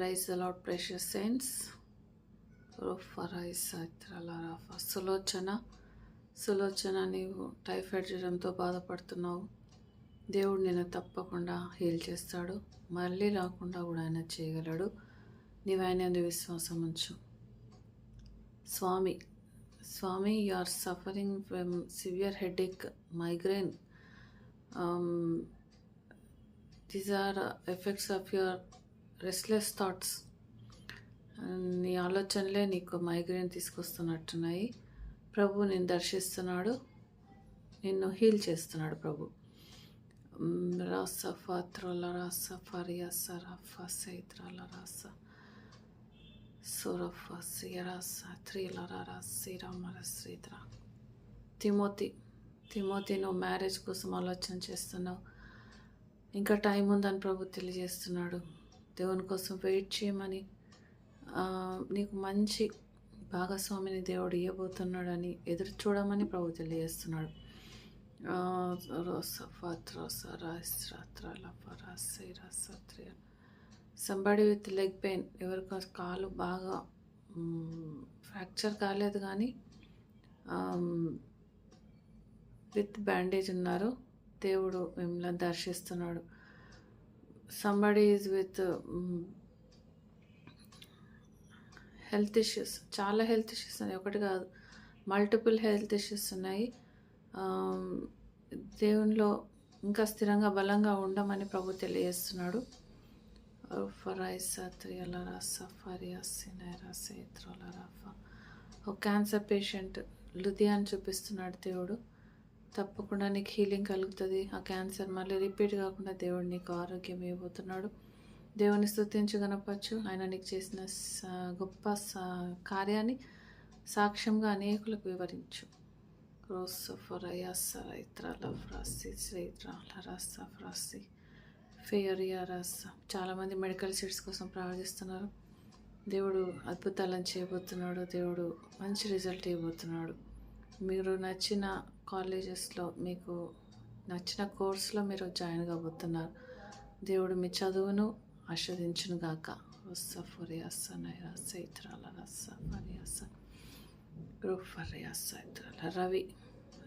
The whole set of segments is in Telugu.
Praise the lord precious saints. Sulochana నీవు టైఫాయిడ్ జ్వరంతో బాధపడుతున్నావు. దేవుడు నిన్ను తప్పకుండా హీల్ చేస్తాడు. మళ్ళీ రాకుండా కూడా ఆయన చేయగలడు. నీవు ఆయన యందు విశ్వాసం ఉంచు. స్వామి you are suffering from severe headache, migraine. These are effects of your restless thoughts. నీ ఆలోచనలే నీకు మైగ్రేన్ తీసుకొస్తున్నట్టున్నాయి. ప్రభు నిన్ను దర్శిస్తున్నాడు, నిన్ను హీల్ చేస్తున్నాడు ప్రభు. తిమోతి నువ్వు మ్యారేజ్ కోసం ఆలోచన చేస్తున్నావు. ఇంకా టైం ఉందని ప్రభు తెలియజేస్తున్నాడు. దేవుని కోసం వెయిట్ చేయమని, నీకు మంచి భాగస్వామిని దేవుడు ఇవ్వబోతున్నాడని ఎదురు చూడమని ప్రభు తెలియజేస్తున్నాడు. సంబడి విత్ లెగ్ పెయిన్, ఎవరికో కాలు బాగా ఫ్రాక్చర్ కాలేదు కానీ విత్ బ్యాండేజ్ ఉన్నారు. దేవుడు మిమ్మల్ని దర్శిస్తున్నాడు. Somebody is with health issues, చాలా హెల్త్ ఇష్యూస్ ఉన్నాయి, ఒకటి కాదు మల్టిపుల్ హెల్త్ ఇష్యూస్ ఉన్నాయి. దేవునిలో ఇంకా స్థిరంగా బలంగా ఉండమని ప్రభు తెలియజేస్తున్నాడు. ఒక క్యాన్సర్ పేషెంట్ లుధియాన్ చూపిస్తున్నాడు దేవుడు. తప్పకుండా నీకు హీలింగ్ కలుగుతుంది. ఆ క్యాన్సర్ మళ్ళీ రిపీట్ కాకుండా దేవుడు నీకు ఆరోగ్యం ఇవ్వబోతున్నాడు. దేవుని స్తుతించు, గణపరచు. ఆయన నీకు చేసిన గొప్ప కార్యాన్ని సాక్ష్యంగా అనేకులకు వివరించు. చాలామంది మెడికల్ సీట్స్ కోసం ప్రార్థిస్తున్నారు. దేవుడు అద్భుతాలను చేయబోతున్నాడు. దేవుడు మంచి రిజల్ట్ ఇవ్వబోతున్నాడు. మీరు నచ్చిన కాలేజెస్లో, మీకు నచ్చిన కోర్సులో మీరు జాయిన్ కాబోతున్నారు. దేవుడు మీ చదువును ఆస్వాదించును గాక.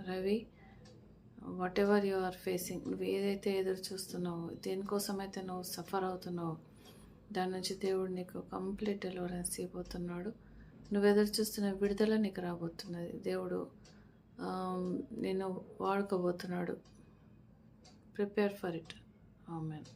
Ravi, whatever you are facing, నువ్వు ఏదైతే ఎదురు చూస్తున్నావో, దేనికోసమైతే నువ్వు సఫర్ అవుతున్నావో, దాని నుంచి దేవుడు నీకు కంప్లీట్ డెలివరెన్స్ ఇవ్వబోతున్నాడు. నువ్వు ఎదురు చూస్తున్న విడుదల నీకు రాబోతున్నది. దేవుడు నిన్ను వాడుకోబోతున్నాడు. Prepare for it. ఆమేన్.